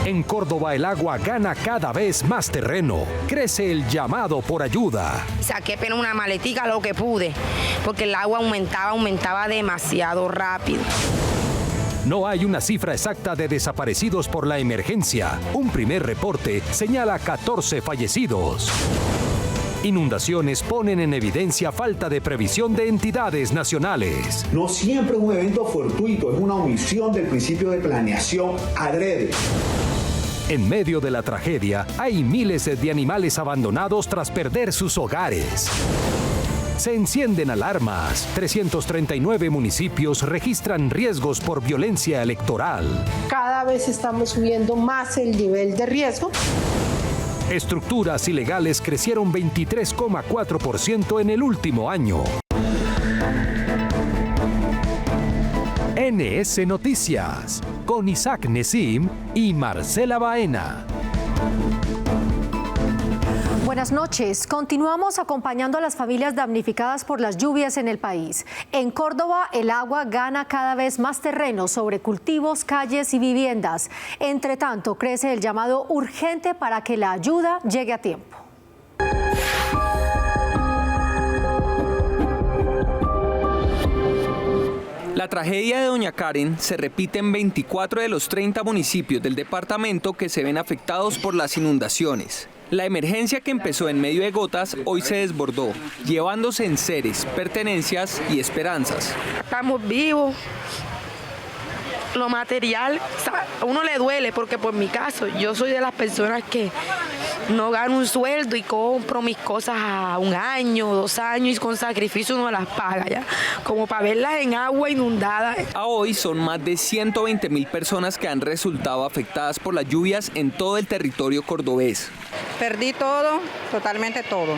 En Córdoba el agua gana cada vez más terreno. Crece el llamado por ayuda. Saqué apenas una maletica lo que pude, porque el agua aumentaba demasiado rápido. No hay una cifra exacta de desaparecidos por la emergencia. Un primer reporte señala 14 fallecidos. Inundaciones ponen en evidencia falta de previsión de entidades nacionales. No siempre es un evento fortuito, es una omisión del principio de planeación adrede. En medio de la tragedia, hay miles de animales abandonados tras perder sus hogares. Se encienden alarmas. 339 municipios registran riesgos por violencia electoral. Cada vez estamos subiendo más el nivel de riesgo. Estructuras ilegales crecieron 23,4% en el último año. NS Noticias, con Isaac Nesim y Marcela Baena. Buenas noches. Continuamos acompañando a las familias damnificadas por las lluvias en el país. En Córdoba, el agua gana cada vez más terreno sobre cultivos, calles y viviendas. Entre tanto, crece el llamado urgente para que la ayuda llegue a tiempo. La tragedia de Doña Karen se repite en 24 de los 30 municipios del departamento que se ven afectados por las inundaciones. La emergencia que empezó en medio de gotas hoy se desbordó, llevándose enseres, pertenencias y esperanzas. Estamos vivos. Lo material, a uno le duele porque por mi caso, yo soy de las personas que no gano un sueldo y compro mis cosas a 1 año, 2 años y con sacrificio uno las paga ya, como para verlas en agua inundada. A hoy son más de 120.000 personas que han resultado afectadas por las lluvias en todo el territorio cordobés. Perdí todo, totalmente todo.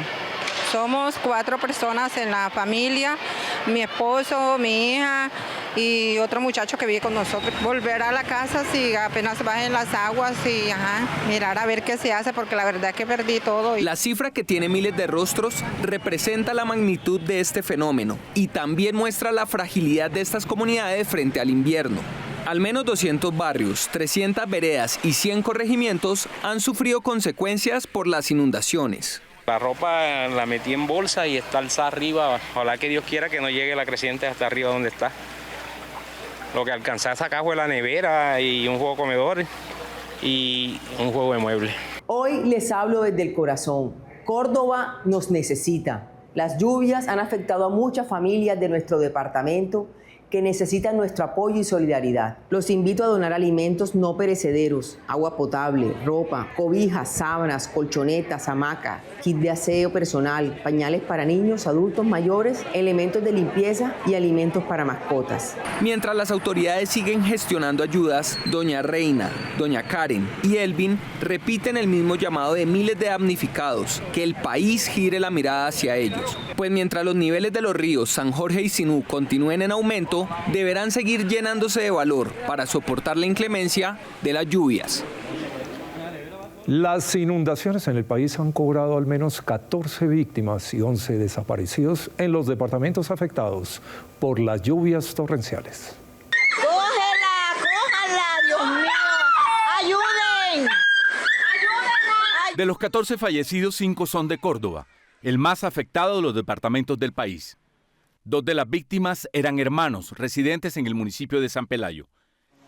Somos 4 personas en la familia, mi esposo, mi hija y otro muchacho que vive con nosotros. Volver a la casa si apenas bajen las aguas y mirar a ver qué se hace porque la verdad es que perdí todo. La cifra, que tiene miles de rostros, representa la magnitud de este fenómeno y también muestra la fragilidad de estas comunidades frente al invierno. Al menos 200 barrios, 300 veredas y 100 corregimientos han sufrido consecuencias por las inundaciones. La ropa la metí en bolsa y está alzada arriba. Ojalá que Dios quiera que no llegue la creciente hasta arriba donde está. Lo que alcancé a sacar fue la nevera y un juego comedor y un juego de muebles. Hoy les hablo desde el corazón. Córdoba nos necesita. Las lluvias han afectado a muchas familias de nuestro departamento que necesitan nuestro apoyo y solidaridad. Los invito a donar alimentos no perecederos, agua potable, ropa, cobijas, sábanas, colchonetas, hamacas, kit de aseo personal, pañales para niños, adultos mayores, elementos de limpieza y alimentos para mascotas. Mientras las autoridades siguen gestionando ayudas, Doña Reina, Doña Karen y Elvin repiten el mismo llamado de miles de damnificados, que el país gire la mirada hacia ellos. Pues mientras los niveles de los ríos San Jorge y Sinú continúen en aumento, deberán seguir llenándose de valor para soportar la inclemencia de las lluvias. Las inundaciones en el país han cobrado al menos 14 víctimas y 11 desaparecidos en los departamentos afectados por las lluvias torrenciales. ¡Cójala, Dios mío! ¡Ayuden! De los 14 fallecidos, 5 son de Córdoba, el más afectado de los departamentos del país. 2 de las víctimas eran hermanos residentes en el municipio de San Pelayo.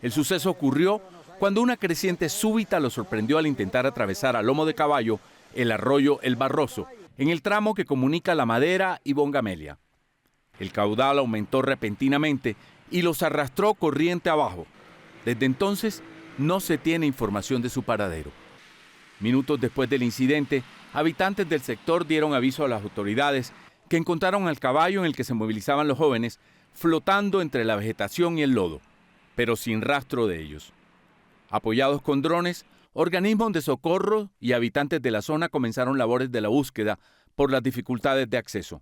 El suceso ocurrió cuando una creciente súbita los sorprendió al intentar atravesar a lomo de caballo el arroyo El Barroso, en el tramo que comunica La Madera y Bongamelia. El caudal aumentó repentinamente y los arrastró corriente abajo. Desde entonces no se tiene información de su paradero. Minutos después del incidente, habitantes del sector dieron aviso a las autoridades que encontraron al caballo en el que se movilizaban los jóvenes flotando entre la vegetación y el lodo, pero sin rastro de ellos. Apoyados con drones, organismos de socorro y habitantes de la zona comenzaron labores de la búsqueda por las dificultades de acceso.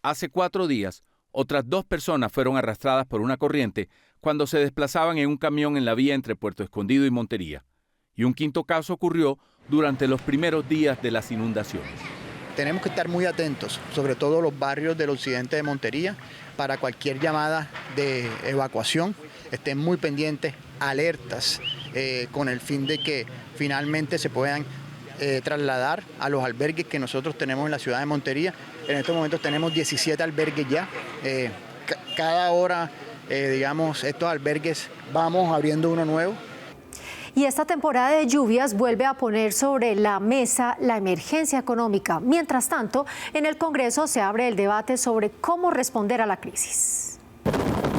Hace 4 días, otras 2 personas fueron arrastradas por una corriente cuando se desplazaban en un camión en la vía entre Puerto Escondido y Montería. Y un 5.º caso ocurrió durante los primeros días de las inundaciones. Tenemos que estar muy atentos, sobre todo los barrios del occidente de Montería, para cualquier llamada de evacuación. Estén muy pendientes, alertas con el fin de que finalmente se puedan trasladar a los albergues que nosotros tenemos en la ciudad de Montería. En estos momentos tenemos 17 albergues ya. Cada hora, estos albergues vamos abriendo uno nuevo. Y esta temporada de lluvias vuelve a poner sobre la mesa la emergencia económica. Mientras tanto, en el Congreso se abre el debate sobre cómo responder a la crisis.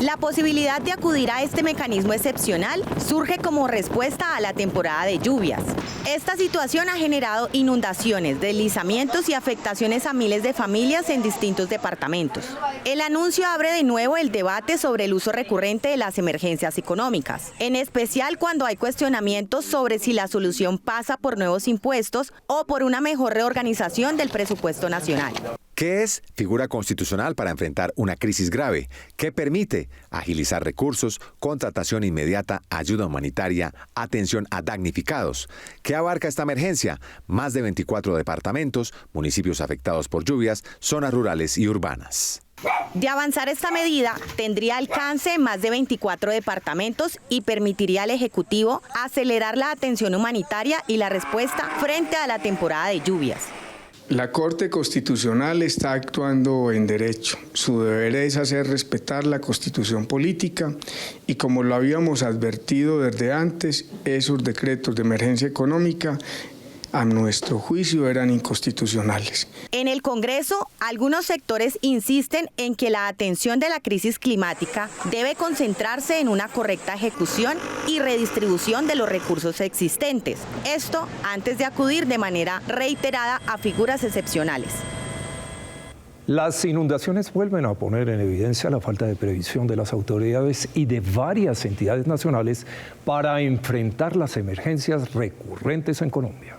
La posibilidad de acudir a este mecanismo excepcional surge como respuesta a la temporada de lluvias. Esta situación ha generado inundaciones, deslizamientos y afectaciones a miles de familias en distintos departamentos. El anuncio abre de nuevo el debate sobre el uso recurrente de las emergencias económicas, en especial cuando hay cuestionamientos sobre si la solución pasa por nuevos impuestos o por una mejor reorganización del presupuesto nacional. ¿Qué es? Figura constitucional para enfrentar una crisis grave. ¿Qué permite? Agilizar recursos, contratación inmediata, ayuda humanitaria, atención a damnificados. ¿Qué abarca esta emergencia? Más de 24 departamentos, municipios afectados por lluvias, zonas rurales y urbanas. De avanzar esta medida, tendría alcance en más de 24 departamentos y permitiría al Ejecutivo acelerar la atención humanitaria y la respuesta frente a la temporada de lluvias. La Corte Constitucional está actuando en derecho. Su deber es hacer respetar la Constitución política y, como lo habíamos advertido desde antes, esos decretos de emergencia económica, a nuestro juicio, eran inconstitucionales. En el Congreso, algunos sectores insisten en que la atención de la crisis climática debe concentrarse en una correcta ejecución y redistribución de los recursos existentes. Esto antes de acudir de manera reiterada a figuras excepcionales. Las inundaciones vuelven a poner en evidencia la falta de previsión de las autoridades y de varias entidades nacionales para enfrentar las emergencias recurrentes en Colombia.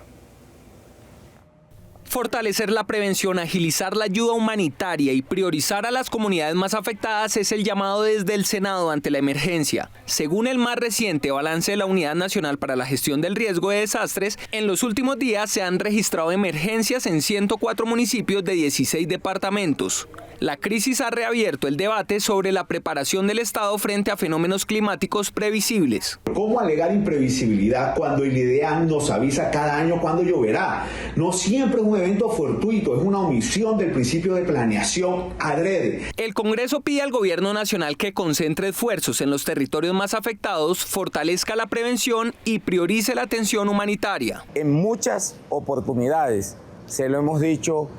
Fortalecer la prevención, agilizar la ayuda humanitaria y priorizar a las comunidades más afectadas es el llamado desde el Senado ante la emergencia. Según el más reciente balance de la Unidad Nacional para la Gestión del Riesgo de Desastres, en los últimos días se han registrado emergencias en 104 municipios de 16 departamentos. La crisis ha reabierto el debate sobre la preparación del Estado frente a fenómenos climáticos previsibles. ¿Cómo alegar imprevisibilidad cuando el IDEAM nos avisa cada año cuándo lloverá? No siempre es un evento fortuito, es una omisión del principio de planeación adrede. El Congreso pide al Gobierno Nacional que concentre esfuerzos en los territorios más afectados, fortalezca la prevención y priorice la atención humanitaria. En muchas oportunidades se lo hemos dicho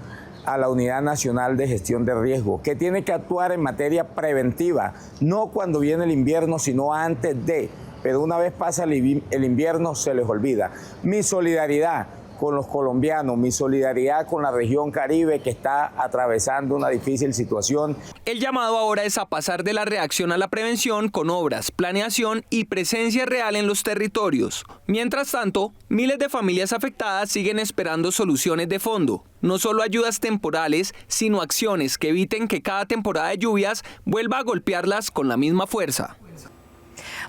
a la Unidad Nacional de Gestión de Riesgo, que tiene que actuar en materia preventiva, no cuando viene el invierno, sino antes de. Pero una vez pasa el invierno, se les olvida. Mi solidaridad con los colombianos, mi solidaridad con la región Caribe que está atravesando una difícil situación. El llamado ahora es a pasar de la reacción a la prevención con obras, planeación y presencia real en los territorios. Mientras tanto, miles de familias afectadas siguen esperando soluciones de fondo. No solo ayudas temporales, sino acciones que eviten que cada temporada de lluvias vuelva a golpearlas con la misma fuerza.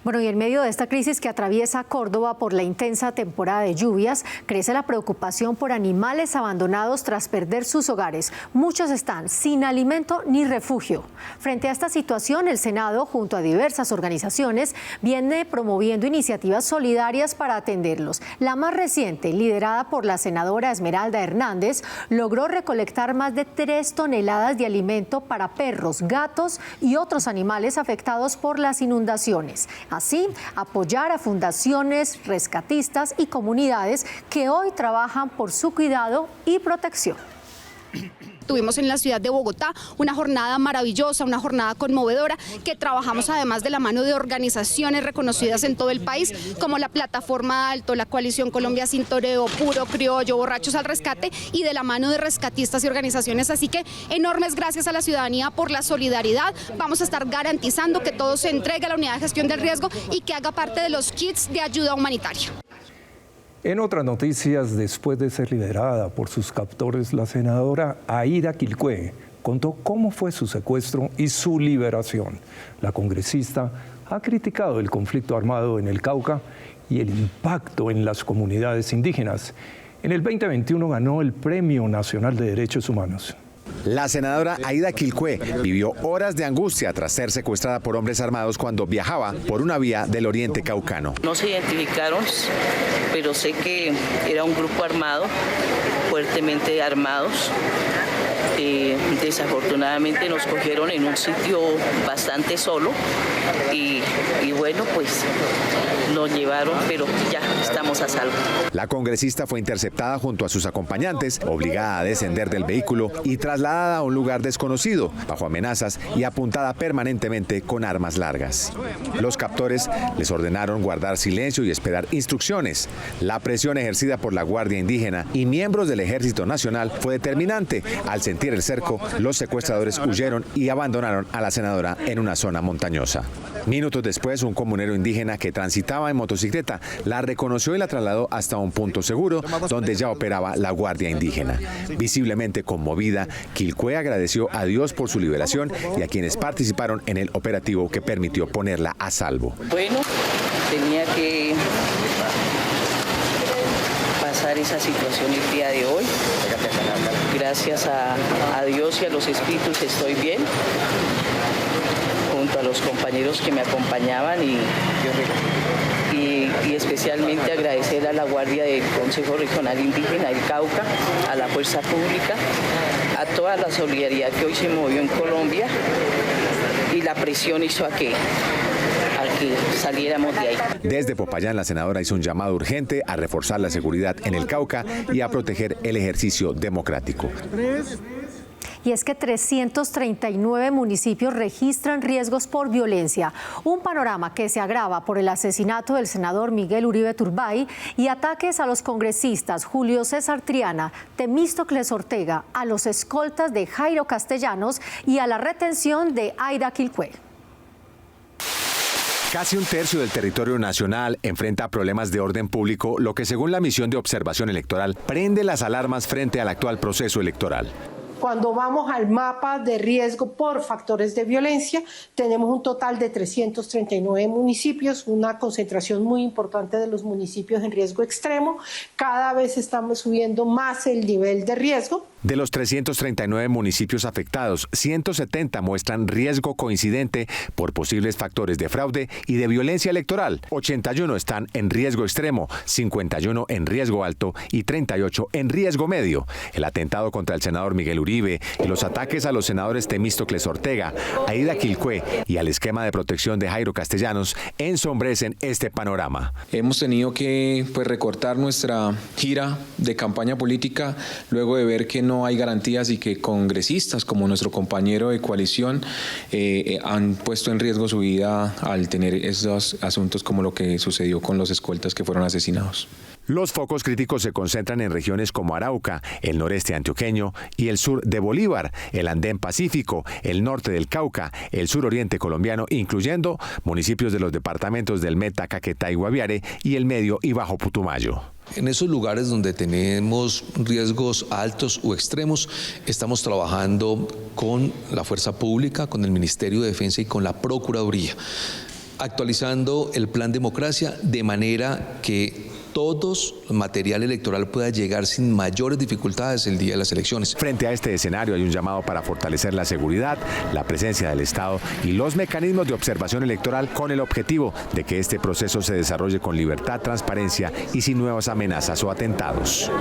Bueno, y en medio de esta crisis que atraviesa Córdoba por la intensa temporada de lluvias, crece la preocupación por animales abandonados tras perder sus hogares. Muchos están sin alimento ni refugio. Frente a esta situación, el Senado, junto a diversas organizaciones, viene promoviendo iniciativas solidarias para atenderlos. La más reciente, liderada por la senadora Esmeralda Hernández, logró recolectar más de 3 toneladas de alimento para perros, gatos y otros animales afectados por las inundaciones. Así, apoyar a fundaciones, rescatistas y comunidades que hoy trabajan por su cuidado y protección. Tuvimos en la ciudad de Bogotá una jornada maravillosa, una jornada conmovedora, que trabajamos además de la mano de organizaciones reconocidas en todo el país, como la Plataforma Alto, la Coalición Colombia Sin Toreo, Puro Criollo, Borrachos al Rescate, y de la mano de rescatistas y organizaciones. Así que enormes gracias a la ciudadanía por la solidaridad. Vamos a estar garantizando que todo se entregue a la Unidad de Gestión del Riesgo y que haga parte de los kits de ayuda humanitaria. En otras noticias, después de ser liberada por sus captores, la senadora Aida Quilcue contó cómo fue su secuestro y su liberación. La congresista ha criticado el conflicto armado en el Cauca y el impacto en las comunidades indígenas. En el 2021 ganó el Premio Nacional de Derechos Humanos. La senadora Aida Quilcué vivió horas de angustia tras ser secuestrada por hombres armados cuando viajaba por una vía del oriente caucano. No se identificaron, pero sé que era un grupo armado, fuertemente armados. Desafortunadamente nos cogieron en un sitio bastante solo y bueno, pues nos llevaron, pero ya estamos a salvo. La congresista fue interceptada junto a sus acompañantes, obligada a descender del vehículo y trasladada a un lugar desconocido, bajo amenazas y apuntada permanentemente con armas largas. Los captores les ordenaron guardar silencio y esperar instrucciones. La presión ejercida por la Guardia Indígena y miembros del Ejército Nacional fue determinante. Al sentir el cerco, los secuestradores huyeron y abandonaron a la senadora en una zona montañosa. Minutos después, un comunero indígena que transitaba en motocicleta la reconoció y la trasladó hasta un punto seguro donde ya operaba la Guardia Indígena. Visiblemente conmovida, Quilcué agradeció a Dios por su liberación y a quienes participaron en el operativo que permitió ponerla a salvo. Bueno, tenía que pasar esa situación el día de hoy. Gracias a Dios y a los espíritus estoy bien, junto a los compañeros que me acompañaban y especialmente agradecer a la Guardia del Consejo Regional Indígena del Cauca, a la Fuerza Pública, a toda la solidaridad que hoy se movió en Colombia y la presión hizo a que saliéramos de ahí. Desde Popayán, la senadora hizo un llamado urgente a reforzar la seguridad en el Cauca y a proteger el ejercicio democrático. Y es que 339 municipios registran riesgos por violencia, un panorama que se agrava por el asesinato del senador Miguel Uribe Turbay y ataques a los congresistas Julio César Triana, Temístocles Ortega, a los escoltas de Jairo Castellanos y a la retención de Aida Quilcué. Casi un tercio del territorio nacional enfrenta problemas de orden público, lo que según la misión de observación electoral prende las alarmas frente al actual proceso electoral. Cuando vamos al mapa de riesgo por factores de violencia, tenemos un total de 339 municipios, una concentración muy importante de los municipios en riesgo extremo. Cada vez estamos subiendo más el nivel de riesgo. De los 339 municipios afectados, 170 muestran riesgo coincidente por posibles factores de fraude y de violencia electoral. 81 están en riesgo extremo, 51 en riesgo alto y 38 en riesgo medio. El atentado contra el senador Miguel Uribe y los ataques a los senadores Temístocles Ortega, Aida Quilcué y al esquema de protección de Jairo Castellanos ensombrecen este panorama. Hemos tenido que recortar nuestra gira de campaña política luego de ver que no hay garantías y que congresistas como nuestro compañero de coalición han puesto en riesgo su vida al tener esos asuntos como lo que sucedió con los escoltas que fueron asesinados. Los focos críticos se concentran en regiones como Arauca, el noreste antioqueño y el sur de Bolívar, el Andén Pacífico, el norte del Cauca, el suroriente colombiano, incluyendo municipios de los departamentos del Meta, Caquetá y Guaviare y el medio y bajo Putumayo. En esos lugares donde tenemos riesgos altos o extremos, estamos trabajando con la Fuerza Pública, con el Ministerio de Defensa y con la Procuraduría, actualizando el Plan Democracia de manera que todos el material electoral pueda llegar sin mayores dificultades el día de las elecciones. Frente a este escenario hay un llamado para fortalecer la seguridad, la presencia del Estado y los mecanismos de observación electoral con el objetivo de que este proceso se desarrolle con libertad, transparencia y sin nuevas amenazas o atentados.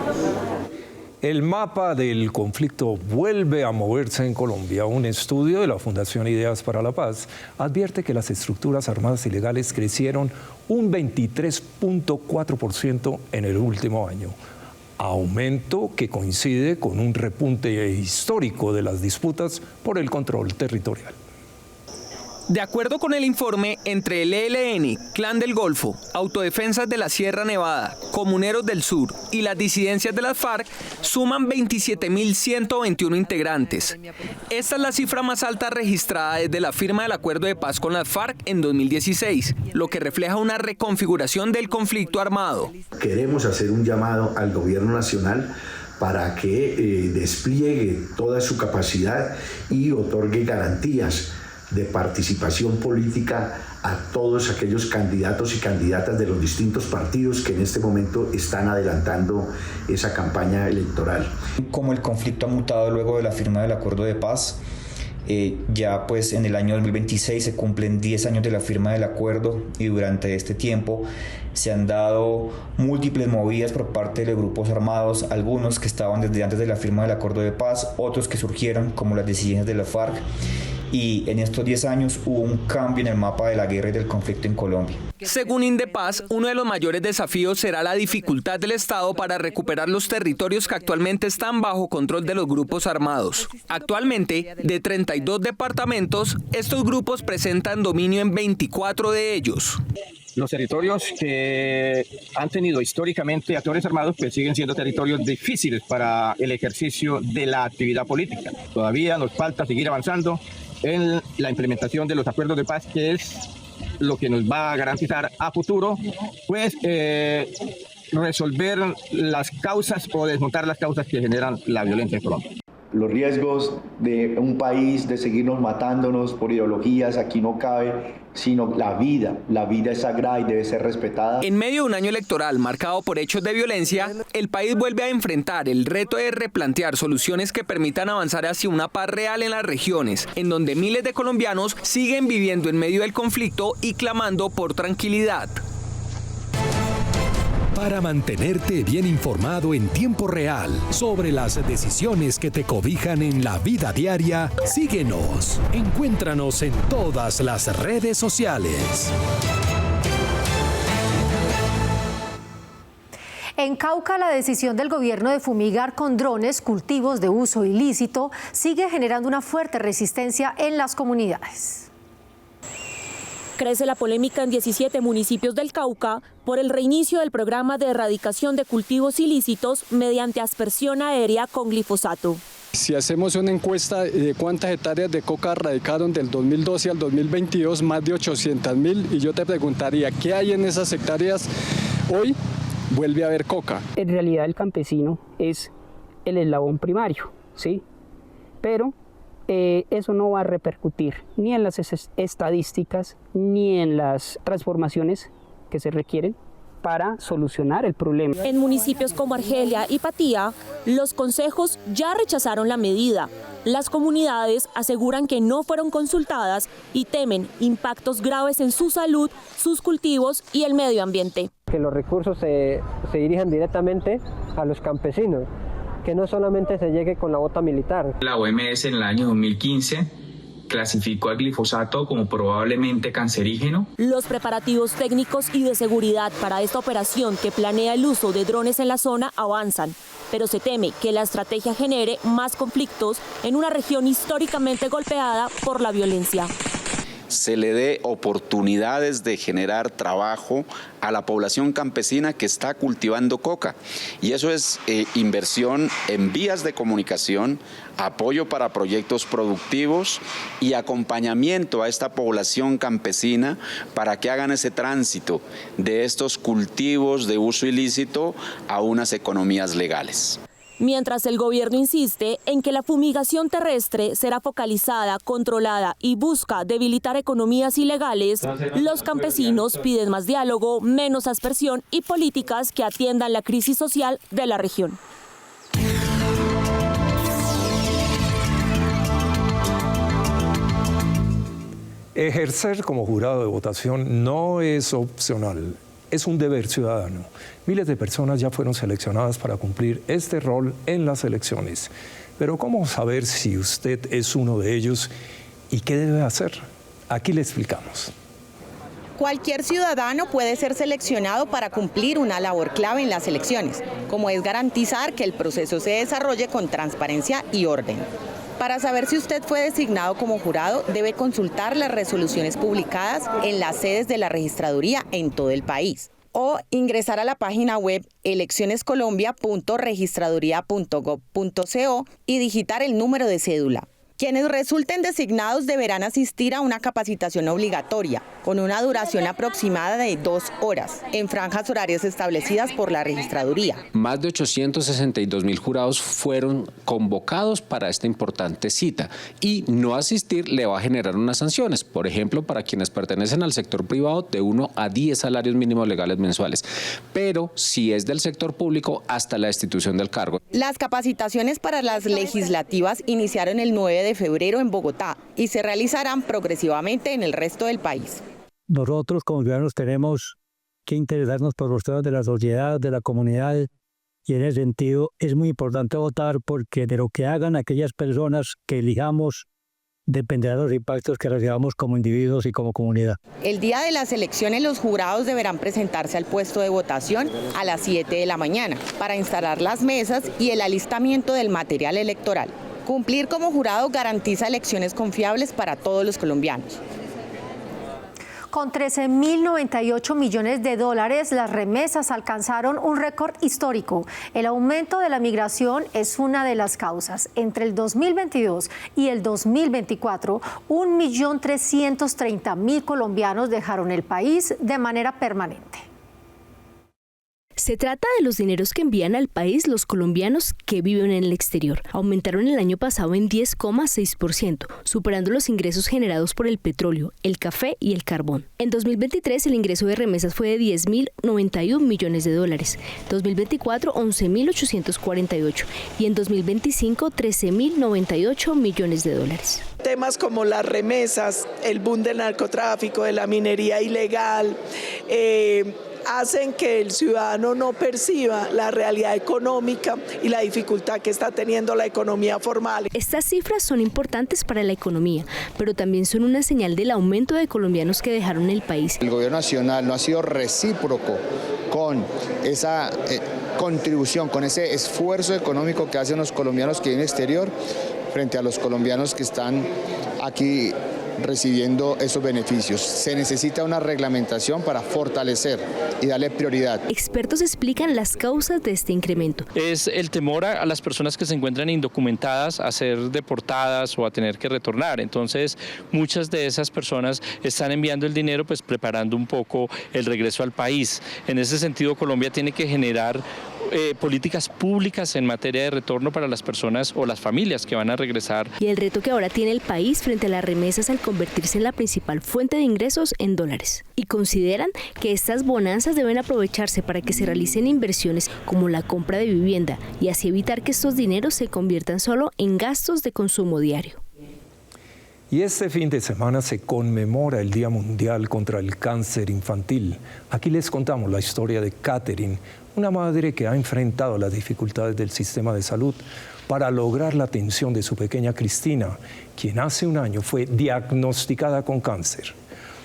El mapa del conflicto vuelve a moverse en Colombia. Un estudio de la Fundación Ideas para la Paz advierte que las estructuras armadas ilegales crecieron un 23.4% en el último año. Aumento que coincide con un repunte histórico de las disputas por el control territorial. De acuerdo con el informe, entre el ELN, Clan del Golfo, Autodefensas de la Sierra Nevada, Comuneros del Sur y las disidencias de las FARC, suman 27.121 integrantes. Esta es la cifra más alta registrada desde la firma del acuerdo de paz con las FARC en 2016, lo que refleja una reconfiguración del conflicto armado. Queremos hacer un llamado al gobierno nacional para que despliegue toda su capacidad y otorgue garantías de participación política a todos aquellos candidatos y candidatas de los distintos partidos que en este momento están adelantando esa campaña electoral. Como el conflicto ha mutado luego de la firma del acuerdo de paz, ya pues en el año 2026 se cumplen 10 años de la firma del acuerdo y durante este tiempo se han dado múltiples movidas por parte de grupos armados, algunos que estaban desde antes de la firma del acuerdo de paz, otros que surgieron como las disidencias de la FARC, y en estos 10 años hubo un cambio en el mapa de la guerra y del conflicto en Colombia. Según Indepaz, uno de los mayores desafíos será la dificultad del Estado para recuperar los territorios que actualmente están bajo control de los grupos armados. Actualmente, de 32 departamentos, estos grupos presentan dominio en 24 de ellos. Los territorios que han tenido históricamente actores armados pues siguen siendo territorios difíciles para el ejercicio de la actividad política. Todavía nos falta seguir avanzando en la implementación de los acuerdos de paz, que es lo que nos va a garantizar a futuro pues resolver las causas o desmontar las causas que generan la violencia en Colombia. Los riesgos de un país de seguirnos matándonos por ideologías, aquí no cabe, sino la vida es sagrada y debe ser respetada. En medio de un año electoral marcado por hechos de violencia, el país vuelve a enfrentar el reto de replantear soluciones que permitan avanzar hacia una paz real en las regiones, en donde miles de colombianos siguen viviendo en medio del conflicto y clamando por tranquilidad. Para mantenerte bien informado en tiempo real sobre las decisiones que te cobijan en la vida diaria, síguenos. Encuéntranos en todas las redes sociales. En Cauca, la decisión del gobierno de fumigar con drones cultivos de uso ilícito sigue generando una fuerte resistencia en las comunidades. Crece la polémica en 17 municipios del Cauca por el reinicio del programa de erradicación de cultivos ilícitos mediante aspersión aérea con glifosato. Si hacemos una encuesta de cuántas hectáreas de coca erradicaron del 2012 al 2022, más de 800.000, y yo te preguntaría, ¿qué hay en esas hectáreas hoy? Vuelve a haber coca. En realidad el campesino es el eslabón primario, ¿sí? Pero eso no va a repercutir ni en las estadísticas ni en las transformaciones que se requieren para solucionar el problema. En municipios como Argelia y Patía, los consejos ya rechazaron la medida. Las comunidades aseguran que no fueron consultadas y temen impactos graves en su salud, sus cultivos y el medio ambiente. Que los recursos se dirijan directamente a los campesinos, que no solamente se llegue con la bota militar. La OMS en el año 2015 clasificó al glifosato como probablemente cancerígeno. Los preparativos técnicos y de seguridad para esta operación que planea el uso de drones en la zona avanzan, pero se teme que la estrategia genere más conflictos en una región históricamente golpeada por la violencia. Se le dé oportunidades de generar trabajo a la población campesina que está cultivando coca. Y eso es inversión en vías de comunicación, apoyo para proyectos productivos y acompañamiento a esta población campesina para que hagan ese tránsito de estos cultivos de uso ilícito a unas economías legales. Mientras el gobierno insiste en que la fumigación terrestre será focalizada, controlada y busca debilitar economías ilegales, los campesinos piden más diálogo, menos aspersión y políticas que atiendan la crisis social de la región. Ejercer como jurado de votación no es opcional, es un deber ciudadano. Miles de personas ya fueron seleccionadas para cumplir este rol en las elecciones. Pero ¿cómo saber si usted es uno de ellos y qué debe hacer? Aquí le explicamos. Cualquier ciudadano puede ser seleccionado para cumplir una labor clave en las elecciones, como es garantizar que el proceso se desarrolle con transparencia y orden. Para saber si usted fue designado como jurado, debe consultar las resoluciones publicadas en las sedes de la registraduría en todo el país o ingresar a la página web eleccionescolombia.registraduría.gov.co y digitar el número de cédula. Quienes resulten designados deberán asistir a una capacitación obligatoria, con una duración aproximada de 2 horas, en franjas horarias establecidas por la registraduría. Más de 862.000 jurados fueron convocados para esta importante cita y no asistir le va a generar unas sanciones, por ejemplo, para quienes pertenecen al sector privado de 1 a 10 salarios mínimos legales mensuales, pero si es del sector público hasta la destitución del cargo. Las capacitaciones para las legislativas iniciaron el 9 de febrero en Bogotá y se realizarán progresivamente en el resto del país. Nosotros como ciudadanos tenemos que interesarnos por los temas de la sociedad, de la comunidad, y en ese sentido es muy importante votar porque de lo que hagan aquellas personas que elijamos dependerá de los impactos que recibamos como individuos y como comunidad. El día de las elecciones los jurados deberán presentarse al puesto de votación a las 7 de la mañana para instalar las mesas y el alistamiento del material electoral. Cumplir como jurado garantiza elecciones confiables para todos los colombianos. Con 13.098 millones de dólares, las remesas alcanzaron un récord histórico. El aumento de la migración es una de las causas. Entre el 2022 y el 2024, 1.330.000 colombianos dejaron el país de manera permanente. Se trata de los dineros que envían al país los colombianos que viven en el exterior. Aumentaron el año pasado en 10,6%, superando los ingresos generados por el petróleo, el café y el carbón. En 2023 el ingreso de remesas fue de 10.091 millones de dólares, 2024 11.848 y en 2025 13.098 millones de dólares. Temas como las remesas, el boom del narcotráfico, de la minería ilegal, hacen que el ciudadano no perciba la realidad económica y la dificultad que está teniendo la economía formal. Estas cifras son importantes para la economía, pero también son una señal del aumento de colombianos que dejaron el país. El gobierno nacional no ha sido recíproco con esa contribución, con ese esfuerzo económico que hacen los colombianos que viven en el exterior frente a los colombianos que están aquí recibiendo esos beneficios. Se necesita una reglamentación para fortalecer y darle prioridad. Expertos explican las causas de este incremento. Es el temor a las personas que se encuentran indocumentadas a ser deportadas o a tener que retornar. Entonces, muchas de esas personas están enviando el dinero, pues preparando un poco el regreso al país. En ese sentido, Colombia tiene que generar políticas públicas en materia de retorno para las personas o las familias que van a regresar. Y el reto que ahora tiene el país frente a las remesas al convertirse en la principal fuente de ingresos en dólares. Y consideran que estas bonanzas deben aprovecharse para que se realicen inversiones como la compra de vivienda y así evitar que estos dineros se conviertan solo en gastos de consumo diario. Y este fin de semana se conmemora el Día Mundial contra el Cáncer Infantil. Aquí les contamos la historia de Catherine, una madre que ha enfrentado las dificultades del sistema de salud para lograr la atención de su pequeña Cristina, quien hace un año fue diagnosticada con cáncer.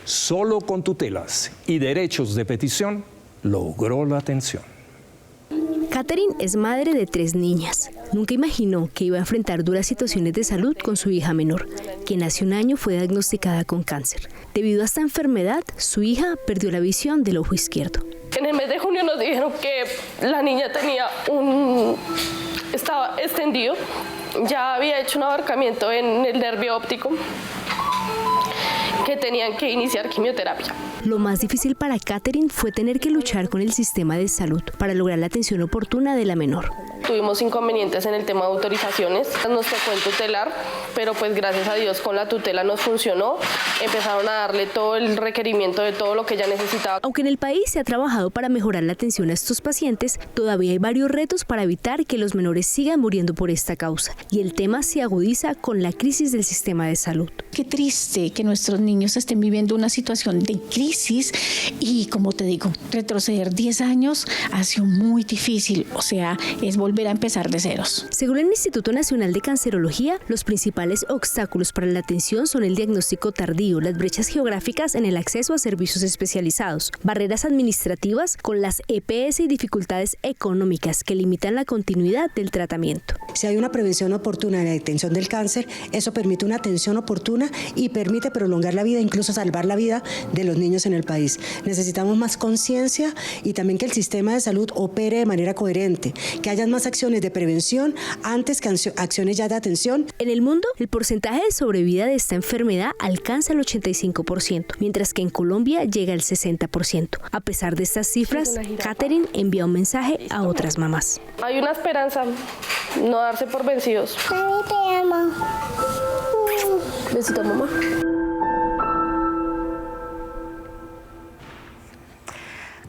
Solo con tutelas y derechos de petición logró la atención. Catherine es madre de 3 niñas. Nunca imaginó que iba a enfrentar duras situaciones de salud con su hija menor, quien hace un año fue diagnosticada con cáncer. Debido a esta enfermedad, su hija perdió la visión del ojo izquierdo. En el mes de junio nos dijeron que la niña estaba extendido, ya había hecho un abarcamiento en el nervio óptico, que tenían que iniciar quimioterapia. Lo más difícil para Catherine fue tener que luchar con el sistema de salud para lograr la atención oportuna de la menor. Tuvimos inconvenientes en el tema de autorizaciones, nos tocó en tutelar, pero pues gracias a Dios con la tutela nos funcionó, empezaron a darle todo el requerimiento de todo lo que ella necesitaba. Aunque en el país se ha trabajado para mejorar la atención a estos pacientes, todavía hay varios retos para evitar que los menores sigan muriendo por esta causa, y el tema se agudiza con la crisis del sistema de salud. Qué triste que nuestros niños estén viviendo una situación de crisis y, como te digo, retroceder 10 años ha sido muy difícil, o sea, es volver a empezar de ceros. Según el Instituto Nacional de Cancerología, los principales obstáculos para la atención son el diagnóstico tardío, las brechas geográficas en el acceso a servicios especializados, barreras administrativas con las EPS y dificultades económicas que limitan la continuidad del tratamiento. Si hay una prevención oportuna en la detención del cáncer, eso permite una atención oportuna y permite prolongar la vida vida, incluso salvar la vida de los niños en el país. Necesitamos más conciencia y también que el sistema de salud opere de manera coherente, que haya más acciones de prevención antes que acciones ya de atención. En el mundo, el porcentaje de sobrevida de esta enfermedad alcanza el 85%, mientras que en Colombia llega al 60%. A pesar de estas cifras, Catherine envía un mensaje a otras mamás. Hay una esperanza, no darse por vencidos. Mami, te amo. Besito, mamá.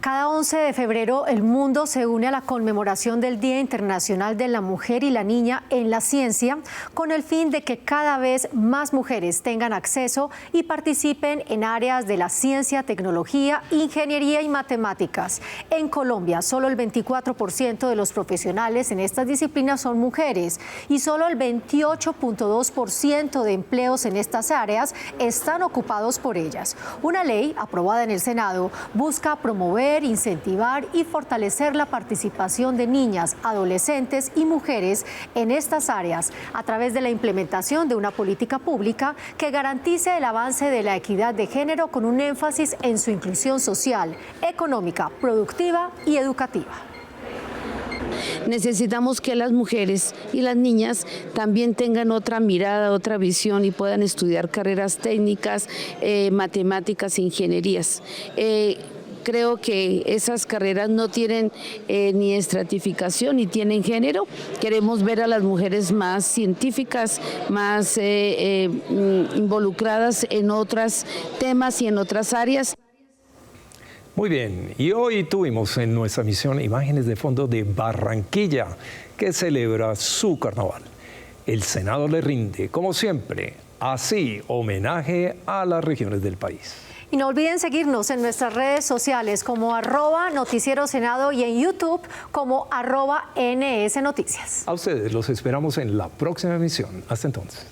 Cada 11 de febrero el mundo se une a la conmemoración del Día Internacional de la Mujer y la Niña en la Ciencia, con el fin de que cada vez más mujeres tengan acceso y participen en áreas de la ciencia, tecnología, ingeniería y matemáticas. En Colombia, solo el 24% de los profesionales en estas disciplinas son mujeres y solo el 28.2% de empleos en estas áreas están ocupados por ellas. Una ley aprobada en el Senado busca promover, incentivar y fortalecer la participación de niñas, adolescentes y mujeres en estas áreas a través de la implementación de una política pública que garantice el avance de la equidad de género con un énfasis en su inclusión social, económica, productiva y educativa. Necesitamos que las mujeres y las niñas también tengan otra mirada, otra visión y puedan estudiar carreras técnicas, matemáticas, ingenierías. Creo que esas carreras no tienen ni estratificación ni tienen género. Queremos ver a las mujeres más científicas, más involucradas en otros temas y en otras áreas. Muy bien, y hoy tuvimos en nuestra misión imágenes de fondo de Barranquilla, que celebra su carnaval. El Senado le rinde, como siempre, así homenaje a las regiones del país. Y no olviden seguirnos en nuestras redes sociales como @NoticieroSenado y en YouTube como @NS Noticias. A ustedes los esperamos en la próxima emisión. Hasta entonces.